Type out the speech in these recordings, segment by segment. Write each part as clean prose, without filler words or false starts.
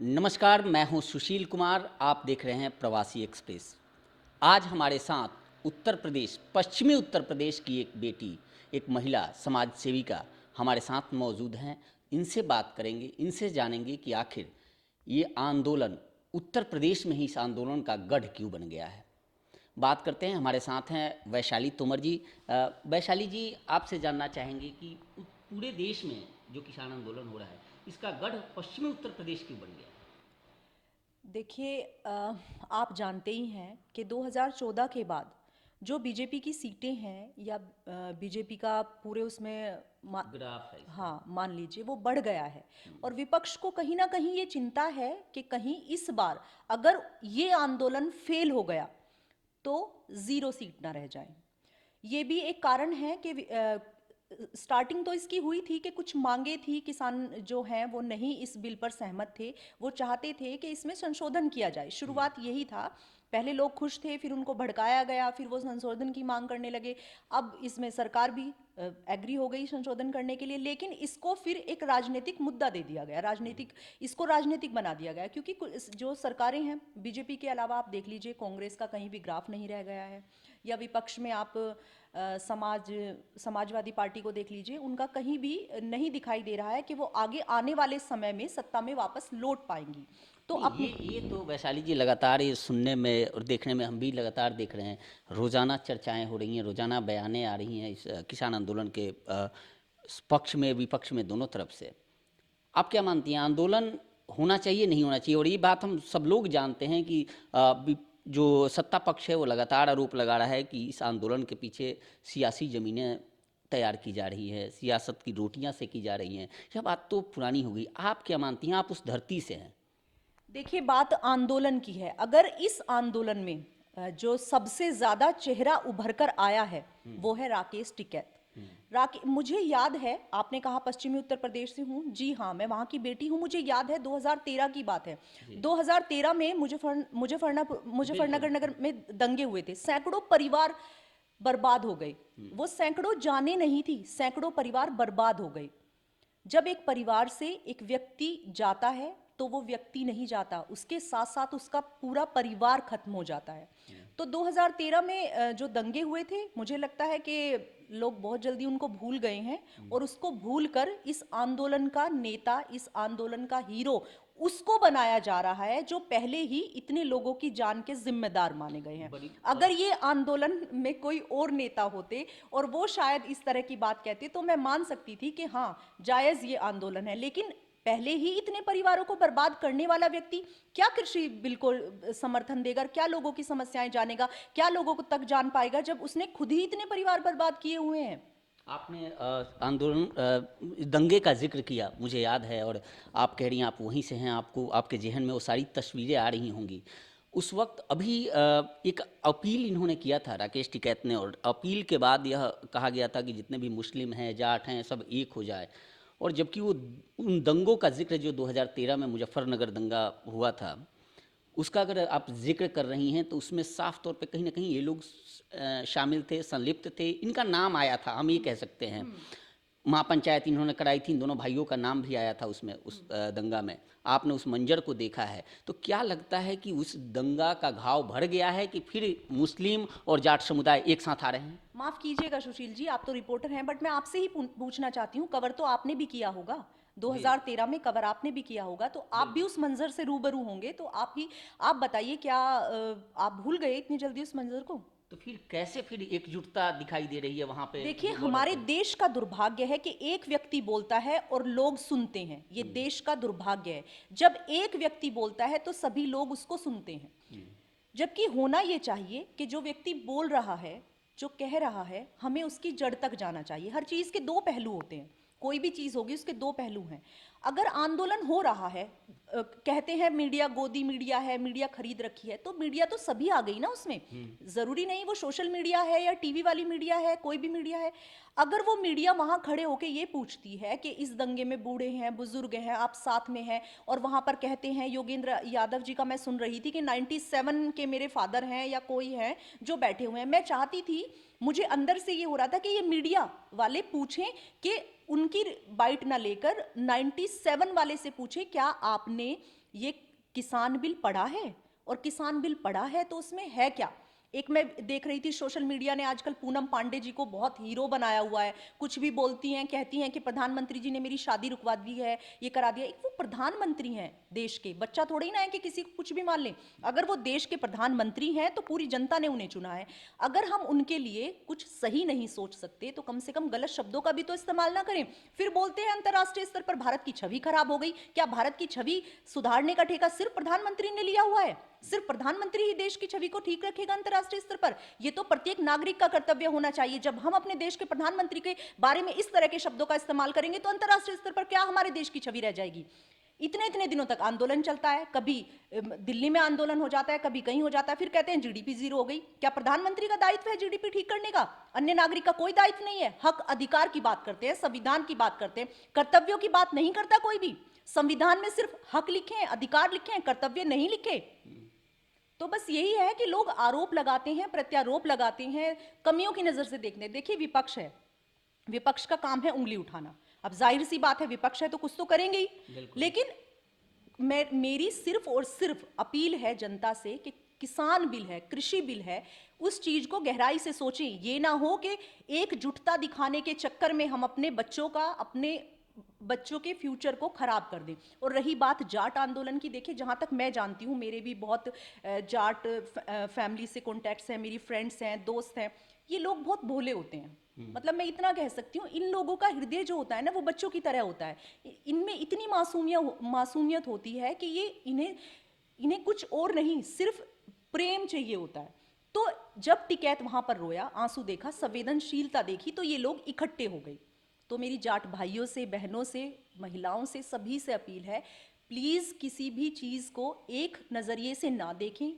नमस्कार, मैं हूं सुशील कुमार। आप देख रहे हैं प्रवासी एक्सप्रेस। आज हमारे साथ उत्तर प्रदेश, पश्चिमी उत्तर प्रदेश की एक बेटी, एक महिला समाज सेविका हमारे साथ मौजूद हैं। इनसे बात करेंगे, इनसे जानेंगे कि आखिर ये आंदोलन उत्तर प्रदेश में ही इस आंदोलन का गढ़ क्यों बन गया है। बात करते हैं, हमारे साथ हैं वैशाली तोमर जी। वैशाली जी, आपसे जानना चाहेंगे कि पूरे देश में जो किसान आंदोलन हो रहा है, इसका गढ़ पश्चिमी उत्तर प्रदेश क्यों बन गया है? देखिए आप जानते ही हैं कि 2014 के बाद जो बीजेपी की सीटें हैं या बीजेपी का पूरे उसमें ग्राफ है इसका। हाँ मान लीजिए वो बढ़ गया है। और विपक्ष को कहीं ना कहीं ये चिंता है कि कहीं इस बार अगर ये आंदोलन फेल हो गया तो ज़ीरो सीट ना रह जाए। ये भी एक कारण है कि स्टार्टिंग तो इसकी हुई थी कि कुछ मांगे थी, किसान जो हैं वो नहीं इस बिल पर सहमत थे, वो चाहते थे कि इसमें संशोधन किया जाए। शुरुआत यही था, पहले लोग खुश थे, फिर उनको भड़काया गया, फिर वो संशोधन की मांग करने लगे। अब इसमें सरकार भी एग्री हो गई संशोधन करने के लिए, लेकिन इसको फिर एक राजनीतिक मुद्दा दे दिया गया, राजनीतिक, इसको राजनीतिक बना दिया गया। क्योंकि जो सरकारें हैं बीजेपी के अलावा आप देख लीजिए, कांग्रेस का कहीं भी ग्राफ नहीं रह गया है, या विपक्ष में आप समाजवादी पार्टी को देख लीजिए, उनका कहीं भी नहीं दिखाई दे रहा है कि वो आगे आने वाले समय में सत्ता में वापस लौट पाएंगी। तो नहीं, अपने ये तो वैशाली जी लगातार ये सुनने में और देखने में हम भी लगातार देख रहे हैं। रोज़ाना चर्चाएं हो रही हैं, रोज़ाना बयानें आ रही हैं इस किसान आंदोलन के पक्ष में विपक्ष में दोनों तरफ से। आप क्या मानती हैं, आंदोलन होना चाहिए नहीं होना चाहिए? और ये बात हम सब लोग जानते हैं कि जो सत्ता पक्ष है वो लगातार आरोप लगा रहा है कि इस आंदोलन के पीछे सियासी ज़मीनें तैयार की जा रही है, सियासत की रोटियां सेकी जा रही हैं। यह बात तो पुरानी हो गई। आप क्या मानती हैं? आप उस धरती से हैं। देखिए, बात आंदोलन की है। अगर इस आंदोलन में जो सबसे ज्यादा चेहरा उभर कर आया है वो है राकेश टिकैत। मुझे याद है, आपने कहा पश्चिमी उत्तर प्रदेश से हूँ, जी हाँ, मैं वहां की बेटी हूँ। मुझे याद है 2013 की बात है। जी। 2013 में बिल्कुल। मुजफ्फरनगर नगर में दंगे हुए थे, सैकड़ों परिवार बर्बाद हो गए। वो सैकड़ों जाने नहीं थी, सैकड़ों परिवार बर्बाद हो गए। जब एक परिवार से एक व्यक्ति जाता है तो वो व्यक्ति नहीं जाता, उसके साथ साथ उसका पूरा परिवार खत्म हो जाता है। तो 2013 में जो दंगे हुए थे, मुझे लगता है कि लोग बहुत जल्दी उनको भूल गए हैं, और उसको भूलकर इस आंदोलन का नेता, इस आंदोलन का हीरो उसको बनाया जा रहा है जो पहले ही इतने लोगों की जान के जिम्मेदार माने गए हैं। बड़ी अगर ये आंदोलन में कोई और नेता होते और वो शायद इस तरह की बात कहते तो मैं मान सकती थी कि हाँ, जायज ये आंदोलन है। लेकिन पहले ही इतने परिवारों को बर्बाद करने वाला व्यक्ति क्या कृषि बिल को समर्थन देगा? क्या लोगों की समस्याएं जानेगा? क्या लोगों को तक जान पाएगा जब उसने खुद ही इतने परिवार बर्बाद किए हुए हैं? आपने आंदोलन दंगे का जिक्र किया, मुझे याद है। और आप कह रही हैं आप वहीं से हैं, आपको आपके जहन में वो सारी तस्वीरें आ रही होंगी। उस वक्त अभी एक अपील इन्होंने किया था राकेश टिकैत ने, और अपील के बाद यह कहा गया था कि जितने भी मुस्लिम हैं, जाट हैं, सब एक हो जाए। और जबकि वो उन दंगों का जिक्र जो 2013 में मुजफ्फरनगर दंगा हुआ था, उसका अगर आप जिक्र कर रही हैं तो उसमें साफ तौर पे कहीं ना कहीं ये लोग शामिल थे, संलिप्त थे, इनका नाम आया था, हम ये कह सकते हैं। महापंचायत इन्होंने कराई थी, इन दोनों भाइयों का नाम भी आया था उसमें, उस दंगा में। आपने उस मंजर को देखा है, तो क्या लगता है कि उस दंगा का घाव भर गया है कि फिर मुस्लिम और जाट समुदाय एक साथ आ रहे हैं? माफ कीजिएगा सुशील जी, आप तो रिपोर्टर हैं, बट मैं आपसे ही पूछना चाहती हूँ, कवर तो आपने भी किया होगा, जी। 2013 में कवर आपने भी किया होगा, तो आप भी बिल्कुल। उस मंजर से रूबरू होंगे। तो आप बताइए, क्या आप भूल गए इतनी जल्दी उस मंजर को? तो फिर कैसे फिर एकजुटता दिखाई दे रही है वहाँ पे देखिए, जो बॉर्डर हमारे पे? देश का दुर्भाग्य है कि एक व्यक्ति बोलता है और लोग सुनते हैं। ये हम्म। देश का दुर्भाग्य है। जब एक व्यक्ति बोलता है तो सभी लोग उसको सुनते हैं। जबकि होना ये चाहिए कि जो व्यक्ति बोल रहा है, जो कह रहा है, हमें उसकी जड़ तक जाना चाहिए। हर चीज के दो पहलू होते हैं, कोई भी चीज होगी उसके दो पहलू हैं। अगर आंदोलन हो रहा है, कहते हैं मीडिया गोदी मीडिया है, मीडिया खरीद रखी है, तो मीडिया तो सभी आ गई ना उसमें। जरूरी नहीं वो सोशल मीडिया है या टीवी वाली मीडिया है, कोई भी मीडिया है। अगर वो मीडिया वहां खड़े होके ये पूछती है कि इस दंगे में बूढ़े हैं, बुजुर्ग हैं, आप साथ में हैं, और वहां पर कहते हैं, योगेंद्र यादव जी का मैं सुन रही थी कि 97 के मेरे फादर हैं या कोई है जो बैठे हुए हैं, मैं चाहती थी, मुझे अंदर से ये हो रहा था कि ये मीडिया वाले पूछें कि उनकी बाइट ना लेकर 97 वाले से पूछे, क्या आपने ये किसान बिल पढ़ा है, और किसान बिल पढ़ा है तो उसमें है क्या? एक मैं देख रही थी सोशल मीडिया ने आजकल पूनम पांडे जी को बहुत हीरो बनाया हुआ है, कुछ भी बोलती हैं, कहती हैं कि प्रधानमंत्री जी ने मेरी शादी रुकवा दी है, ये करा दिया। एक वो प्रधानमंत्री हैं देश के, बच्चा थोड़ी ना है कि किसी को कुछ भी मान लें। अगर वो देश के प्रधानमंत्री हैं तो पूरी जनता ने उन्हें चुना है। अगर हम उनके लिए कुछ सही नहीं सोच सकते तो कम से कम गलत शब्दों का भी तो इस्तेमाल ना करें। फिर बोलते हैं अंतर्राष्ट्रीय स्तर पर भारत की छवि खराब हो गई। क्या भारत की छवि सुधारने का ठेका सिर्फ प्रधानमंत्री ने लिया हुआ है? सिर्फ प्रधानमंत्री ही देश की छवि को ठीक रखेगा अंतर्राष्ट्रीय स्तर पर? ये तो प्रत्येक नागरिक का कर्तव्य होना चाहिए। जब हम अपने देश के प्रधानमंत्री के बारे में इस तरह के शब्दों का इस्तेमाल करेंगे तो अंतर्राष्ट्रीय स्तर पर क्या हमारे देश की छवि रह जाएगी? इतने इतने दिनों तक आंदोलन चलता है, कभी दिल्ली में आंदोलन हो जाता है, कभी कहीं हो जाता है, फिर कहते हैं जीडीपी जीरो हो गई। क्या प्रधानमंत्री का दायित्व है जीडीपी ठीक करने का? अन्य नागरिक का कोई दायित्व नहीं है। हक अधिकार की बात करते हैं, संविधान की बात करते हैं, कर्तव्यों की बात नहीं करता कोई भी। संविधान में सिर्फ हक लिखे हैं, अधिकार लिखे हैं, कर्तव्य नहीं लिखे। तो बस यही है कि लोग आरोप लगाते हैं, प्रत्यारोप लगाते हैं, कमियों की नजर से देखते हैं। देखिए विपक्ष है, विपक्ष का काम है उंगली उठाना। अब जाहिर सी बात है विपक्ष है तो कुछ तो करेंगे ही, लेकिन मेरी सिर्फ और सिर्फ अपील है जनता से कि किसान बिल है, कृषि बिल है, उस चीज को गहराई से सोचें। ये ना हो कि एकजुटता दिखाने के चक्कर में हम अपने बच्चों का, अपने बच्चों के फ्यूचर को खराब कर दें। और रही बात जाट आंदोलन की, देखिए जहां तक मैं जानती हूँ, मेरे भी बहुत जाट फैमिली से कॉन्टैक्ट्स हैं, मेरी फ्रेंड्स हैं, दोस्त हैं, ये लोग बहुत भोले होते हैं। मतलब मैं इतना कह सकती हूँ, इन लोगों का हृदय जो होता है ना वो बच्चों की तरह होता है। इनमें इतनी मासूमियत होती है कि ये इन्हें कुछ और नहीं, सिर्फ प्रेम चाहिए होता है। तो जब टिकैत वहां पर रोया, आंसू देखा, संवेदनशीलता देखी, तो ये लोग इकट्ठे हो गए। तो मेरी जाट भाइयों से, बहनों से, महिलाओं से, सभी से अपील है, प्लीज किसी भी चीज को एक नजरिए से ना देखें,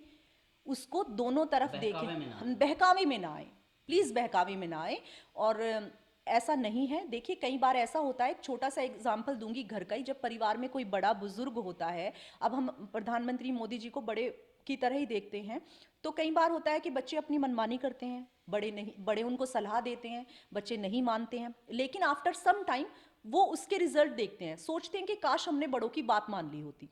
उसको दोनों तरफ देखें, बहकावे में ना आए, प्लीज बहकावे में ना आए। और ऐसा नहीं है। देखिए कई बार ऐसा होता है, एक छोटा सा एग्जाम्पल दूंगी घर का ही, जब परिवार में कोई बड़ा बुजुर्ग होता है, अब हम प्रधानमंत्री मोदी जी को बड़े की तरह ही देखते हैं, तो कई बार होता है कि बच्चे अपनी मनमानी करते हैं, बड़े नहीं, बड़े उनको सलाह देते हैं, बच्चे नहीं मानते हैं, लेकिन आफ्टर सम टाइम वो उसके रिजल्ट देखते हैं, सोचते हैं कि काश हमने बड़ों की बात मान ली होती।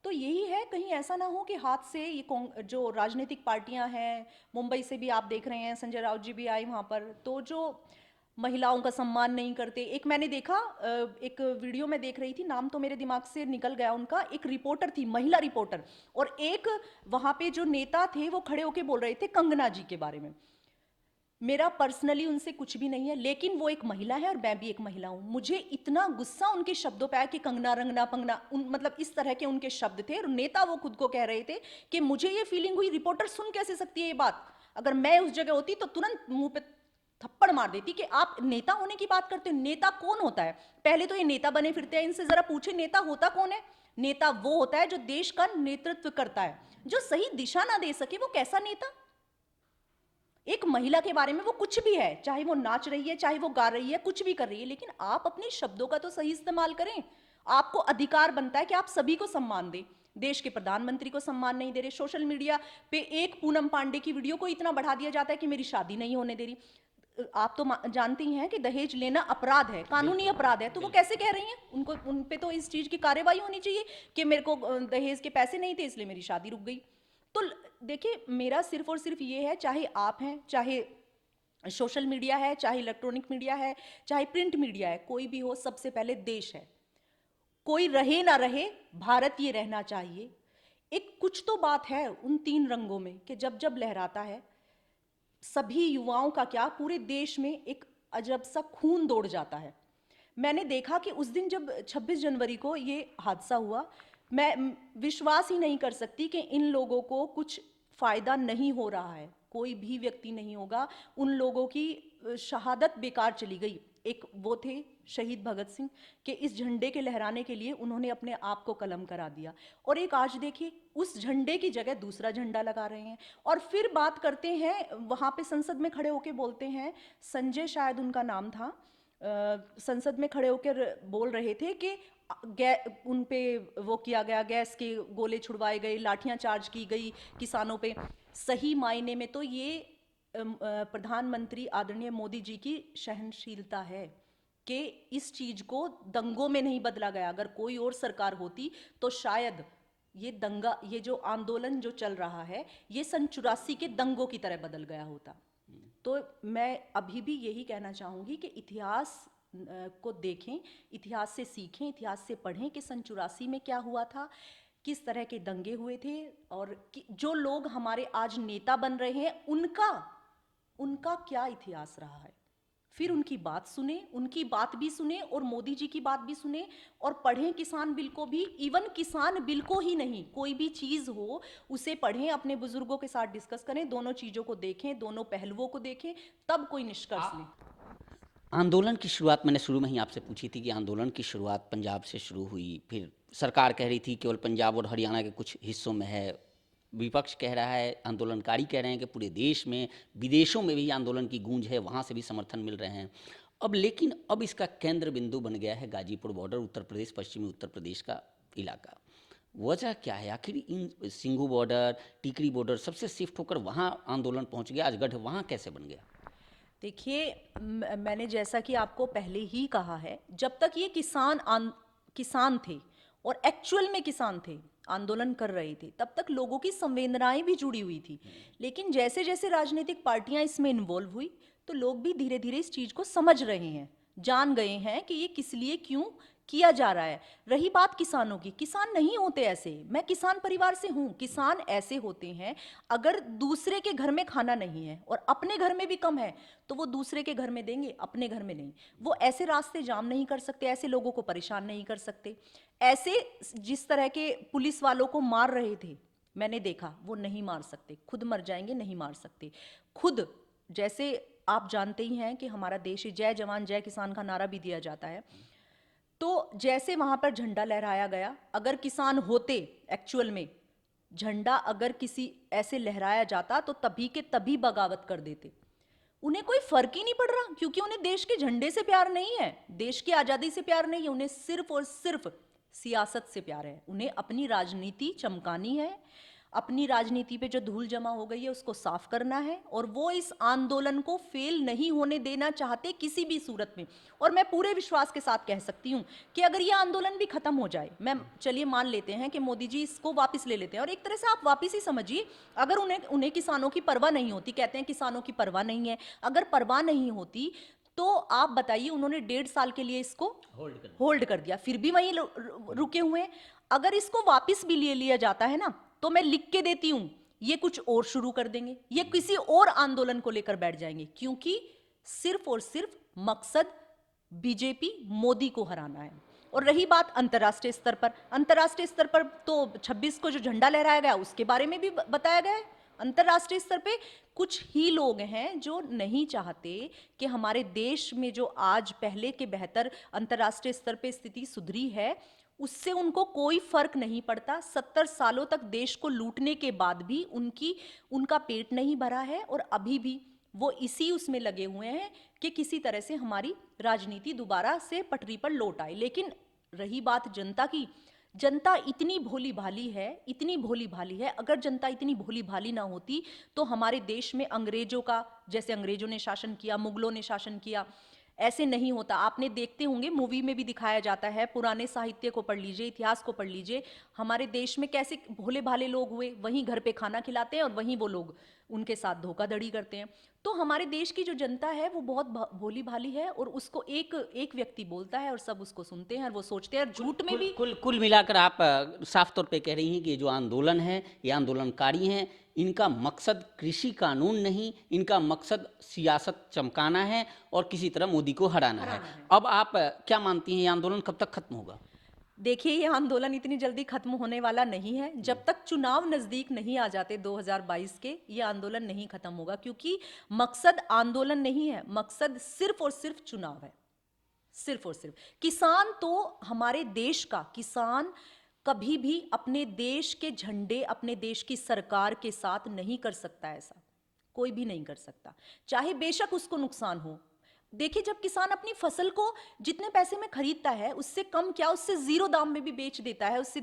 तो यही है, कहीं ऐसा ना हो कि हाथ से ये जो राजनीतिक पार्टियां हैं, मुंबई से भी आप देख रहे हैं, संजय राउत जी भी आए वहां पर, तो जो महिलाओं का सम्मान नहीं करते। एक मैंने देखा, एक वीडियो में देख रही थी, नाम तो मेरे दिमाग से निकल गया उनका, एक रिपोर्टर थी, महिला रिपोर्टर, और एक वहां पे जो नेता थे वो खड़े होके बोल रहे थे कंगना जी के बारे में। मेरा पर्सनली उनसे कुछ भी नहीं है, लेकिन वो एक महिला है और मैं भी एक महिला हूं। मुझे इतना गुस्सा उनके शब्दों पे आया कि कंगना रंगना पंगना, मतलब इस तरह के उनके शब्द थे, और नेता वो खुद को कह रहे थे, कि मुझे ये फीलिंग हुई रिपोर्टर सुन कैसे सकती है ये बात। अगर मैं उस जगह होती तो तुरंत मुंह पे थप्पड़ मार देती कि आप नेता होने की बात करते हो। नेता कौन होता है? पहले तो ये नेता बने फिरते हैं, इनसे जरा पूछे नेता होता कौन है। नेता वो होता है जो देश का नेतृत्व करता है। जो सही दिशा ना दे सके वो कैसा नेता? एक महिला के बारे में वो कुछ भी है, चाहे वो नाच रही है, चाहे वो गा रही है, कुछ भी कर रही है, लेकिन आप अपने शब्दों का तो सही इस्तेमाल करें। आपको अधिकार बनता है कि आप सभी को सम्मान दें। देश के प्रधानमंत्री को सम्मान नहीं दे रहे, सोशल मीडिया पे एक पूनम पांडे की वीडियो को इतना बढ़ा दिया जाता है कि मेरी शादी नहीं होने दे रही। आप तो जानती हैं कि दहेज लेना अपराध है, कानूनी अपराध है, तो वो कैसे कह रही हैं? उनको, उन पे तो इस चीज की कार्रवाई होनी चाहिए कि मेरे को दहेज के पैसे नहीं थे इसलिए मेरी शादी रुक गई। तो देखिए मेरा सिर्फ और सिर्फ ये है, चाहे आप हैं, चाहे सोशल मीडिया है, चाहे इलेक्ट्रॉनिक मीडिया है, चाहे प्रिंट मीडिया है, कोई भी हो, सबसे पहले देश है। कोई रहे ना रहे, भारत ये रहना चाहिए। एक कुछ तो बात है उन तीन रंगों में कि जब जब लहराता है, सभी युवाओं का क्या, पूरे देश में एक अजब सा खून दौड़ जाता है। मैंने देखा कि उस दिन जब 26 जनवरी को ये हादसा हुआ, मैं विश्वास ही नहीं कर सकती कि इन लोगों को कुछ फायदा नहीं हो रहा है। कोई भी व्यक्ति नहीं होगा, उन लोगों की शहादत बेकार चली गई। एक वो थे शहीद भगत सिंह, कि इस झंडे के लहराने के लिए उन्होंने अपने आप को कलम करा दिया, और एक आज देखिए उस झंडे की जगह दूसरा झंडा लगा रहे हैं। और फिर बात करते हैं, वहां पे संसद में खड़े होकर बोलते हैं, संजय शायद उनका नाम था, संसद में खड़े होकर बोल रहे थे कि उन पे वो किया गया, गैस के गोले छुड़वाए गए, लाठियां चार्ज की गई किसानों पे। सही मायने में तो ये प्रधानमंत्री आदरणीय मोदी जी की सहनशीलता है कि इस चीज को दंगों में नहीं बदला गया। अगर कोई और सरकार होती तो शायद ये दंगा, ये जो आंदोलन जो चल रहा है, ये सन 84 के दंगों की तरह बदल गया होता। तो मैं अभी भी यही कहना चाहूँगी कि इतिहास को देखें, इतिहास से सीखें, इतिहास से पढ़ें कि सन 84 में क्या हुआ था, किस तरह के दंगे हुए थे, और जो लोग हमारे आज नेता बन रहे हैं उनका क्या इतिहास रहा है। फिर उनकी बात सुने, उनकी बात भी सुने और मोदी जी की बात भी सुने, और पढ़ें किसान बिल को भी। इवन किसान बिल को ही नहीं, कोई भी चीज़ हो उसे पढ़ें, अपने बुजुर्गों के साथ डिस्कस करें, दोनों चीज़ों को देखें, दोनों पहलुओं को देखें, तब कोई निष्कर्ष लें। आंदोलन की शुरुआत मैंने शुरू में ही आपसे पूछी थी कि आंदोलन की शुरुआत पंजाब से शुरू हुई, फिर सरकार कह रही थी केवल पंजाब और हरियाणा के कुछ हिस्सों में है, विपक्ष कह रहा है, आंदोलनकारी कह रहे हैं कि पूरे देश में, विदेशों में भी आंदोलन की गूंज है, वहाँ से भी समर्थन मिल रहे हैं। अब इसका केंद्र बिंदु बन गया है गाजीपुर बॉर्डर, उत्तर प्रदेश, पश्चिमी उत्तर प्रदेश का इलाका। वजह क्या है आखिर इन सिंघू बॉर्डर, टीकरी बॉर्डर सबसे शिफ्ट होकर वहाँ आंदोलन पहुँच गया, आज गढ़ वहाँ कैसे बन गया? देखिए, मैंने जैसा कि आपको पहले ही कहा है, जब तक ये किसान थे और एक्चुअल में किसान थे, आंदोलन कर रहे थे, तब तक लोगों की संवेदनाएं भी जुड़ी हुई थी। लेकिन जैसे जैसे राजनीतिक पार्टियां इसमें इन्वॉल्व हुई, तो लोग भी धीरे धीरे इस चीज को समझ रहे हैं, जान गए हैं कि ये किस लिए क्यों किया जा रहा है। रही बात किसानों की, किसान नहीं होते ऐसे, मैं किसान परिवार से हूँ। किसान ऐसे होते हैं, अगर दूसरे के घर में खाना नहीं है और अपने घर में भी कम है, तो वो दूसरे के घर में देंगे, अपने घर में नहीं। वो ऐसे रास्ते जाम नहीं कर सकते, ऐसे लोगों को परेशान नहीं कर सकते। ऐसे जिस तरह के पुलिस वालों को मार रहे थे, मैंने देखा, वो नहीं मार सकते, खुद मर जाएंगे, नहीं मार सकते खुद। जैसे आप जानते ही हैं कि हमारा देश जय जवान जय किसान का नारा भी दिया जाता है। तो जैसे वहां पर झंडा लहराया गया, अगर किसान होते एक्चुअल में, झंडा अगर किसी ऐसे लहराया जाता तो तभी के तभी बगावत कर देते। उन्हें कोई फर्क ही नहीं पड़ रहा, क्योंकि उन्हें देश के झंडे से प्यार नहीं है, देश की आजादी से प्यार नहीं है, उन्हें सिर्फ और सिर्फ सियासत से प्यार है। उन्हें अपनी राजनीति चमकानी है, अपनी राजनीति पे जो धूल जमा हो गई है उसको साफ करना है, और वो इस आंदोलन को फेल नहीं होने देना चाहते किसी भी सूरत में। और मैं पूरे विश्वास के साथ कह सकती हूँ कि अगर ये आंदोलन भी खत्म हो जाए, मैं चलिए मान लेते हैं कि मोदी जी इसको वापस ले लेते हैं, और एक तरह से आप वापस ही समझिए, अगर उन्हें किसानों की परवाह नहीं होती, कहते हैं किसानों की परवाह नहीं है, अगर परवाह नहीं होती तो आप बताइए, उन्होंने 1.5 साल के लिए इसको होल्ड कर दिया, फिर भी वहीं रुके हुए हैं। अगर इसको वापस भी ले लिया जाता है ना, तो मैं लिख के देती हूं, ये कुछ और शुरू कर देंगे, ये किसी और आंदोलन को लेकर बैठ जाएंगे, क्योंकि सिर्फ और सिर्फ मकसद बीजेपी मोदी को हराना है। और रही बात अंतर्राष्ट्रीय स्तर पर, अंतर्राष्ट्रीय स्तर पर तो 26 को जो झंडा लहराया गया उसके बारे में भी बताया गया है। अंतर्राष्ट्रीय स्तर पे कुछ ही लोग हैं जो नहीं चाहते कि हमारे देश में जो आज पहले के बेहतर अंतर्राष्ट्रीय स्तर पे स्थिति सुधरी है, उससे उनको कोई फर्क नहीं पड़ता। 70 सालों तक देश को लूटने के बाद भी उनका पेट नहीं भरा है, और अभी भी वो इसी उसमें लगे हुए हैं कि किसी तरह से हमारी राजनीति दोबारा से पटरी पर लौट आए। लेकिन रही बात जनता की, जनता इतनी भोली भाली है, इतनी भोली भाली है। अगर जनता इतनी भोली भाली ना होती तो हमारे देश में अंग्रेजों का, जैसे अंग्रेजों ने शासन किया, मुगलों ने शासन किया, ऐसे नहीं होता। आपने देखते होंगे, मूवी में भी दिखाया जाता है, पुराने साहित्य को पढ़ लीजिए, इतिहास को पढ़ लीजिए, हमारे देश में कैसे भोले भाले लोग हुए, वहीं घर पे खाना खिलाते हैं और वहीं वो लोग उनके साथ धोखाधड़ी करते हैं। तो हमारे देश की जो जनता है वो बहुत भोली भाली है, और उसको एक व्यक्ति बोलता है और सब उसको सुनते हैं और वो सोचते हैं, और झूठ में भी कुल मिलाकर आप साफ तौर पे कह रही हैं कि ये जो आंदोलन है, ये आंदोलनकारी हैं, इनका मकसद कृषि कानून नहीं, इनका मकसद सियासत चमकाना है और किसी तरह मोदी को हराना है। अब आप क्या मानती हैं, ये आंदोलन कब तक खत्म होगा? देखिए, ये आंदोलन इतनी जल्दी खत्म होने वाला नहीं है। जब तक चुनाव नजदीक नहीं आ जाते 2022 के, ये आंदोलन नहीं खत्म होगा, क्योंकि मकसद आंदोलन नहीं है, मकसद सिर्फ और सिर्फ चुनाव है, सिर्फ और सिर्फ। किसान तो हमारे देश का, किसान कभी भी अपने देश के झंडे, अपने देश की सरकार के साथ नहीं कर सकता, ऐसा कोई भी नहीं कर सकता, चाहे बेशक उसको नुकसान हो। देखिए, जब किसान अपनी फसल को जितने पैसे में खरीदता है, उससे कम क्या, उससे 0 दाम में भी बेच देता है, उससे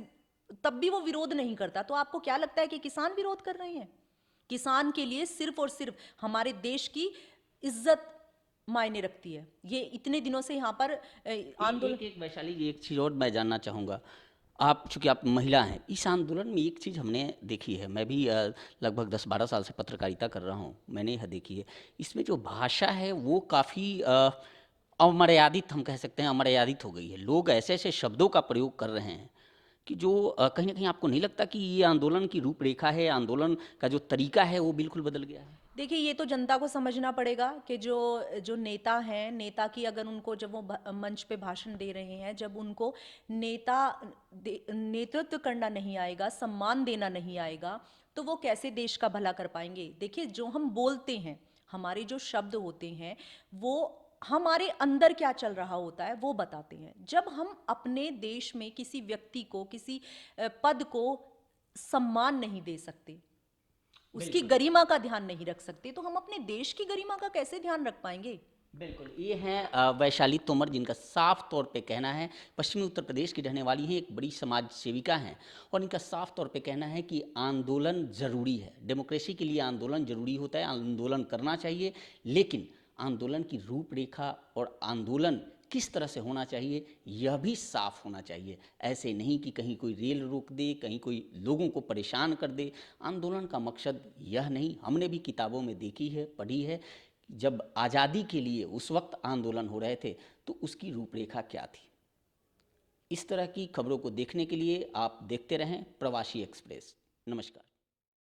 तब भी वो विरोध नहीं करता। तो आपको क्या लगता है कि किसान विरोध कर रहे हैं? किसान के लिए सिर्फ और सिर्फ हमारे देश की इज्जत मायने रखती है। ये इतने दिनों से यहाँ पर आंदोलन। एक वैशाली जी, एक चीज और मैं जानना चाहूँगा, आप चूँकि आप महिला हैं, इस आंदोलन में एक चीज़ हमने देखी है, मैं भी लगभग 10-12 साल से पत्रकारिता कर रहा हूँ, मैंने यह देखी है, इसमें जो भाषा है वो काफ़ी अमर्यादित, हम कह सकते हैं अमर्यादित हो गई है। लोग ऐसे-ऐसे शब्दों का प्रयोग कर रहे हैं कि जो कहीं न कहीं आपको नहीं लगता कि ये आंदोलन की रूपरेखा है, आंदोलन का जो तरीका है वो बिल्कुल बदल गया है? देखिए, ये तो जनता को समझना पड़ेगा कि जो जो नेता हैं, नेता की अगर उनको जब वो मंच पे भाषण दे रहे हैं, जब उनको नेता नेतृत्व करना नहीं आएगा, सम्मान देना नहीं आएगा, तो वो कैसे देश का भला कर पाएंगे? देखिए, जो हम बोलते हैं, हमारे जो शब्द होते हैं, वो हमारे अंदर क्या चल रहा होता है वो बताते हैं। जब हम अपने देश में किसी व्यक्ति को, किसी पद को सम्मान नहीं दे सकते, उसकी बिल्कुल। गरिमा का ध्यान नहीं रख सकते, तो हम अपने देश की गरिमा का कैसे ध्यान रख पाएंगे? बिल्कुल, ये हैं वैशाली तोमर, जिनका साफ तौर पे कहना है, पश्चिमी उत्तर प्रदेश की रहने वाली हैं, एक बड़ी समाज सेविका हैं, और इनका साफ तौर पे कहना है कि आंदोलन ज़रूरी है, डेमोक्रेसी के लिए आंदोलन ज़रूरी होता है, आंदोलन करना चाहिए, लेकिन आंदोलन की रूपरेखा और आंदोलन किस तरह से होना चाहिए, यह भी साफ होना चाहिए। ऐसे नहीं कि कहीं कोई रेल रोक दे, कहीं कोई लोगों को परेशान कर दे। आंदोलन का मकसद यह नहीं, हमने भी किताबों में देखी है, पढ़ी है, जब आज़ादी के लिए उस वक्त आंदोलन हो रहे थे तो उसकी रूपरेखा क्या थी। इस तरह की खबरों को देखने के लिए आप देखते रहें प्रवासी एक्सप्रेस। नमस्कार।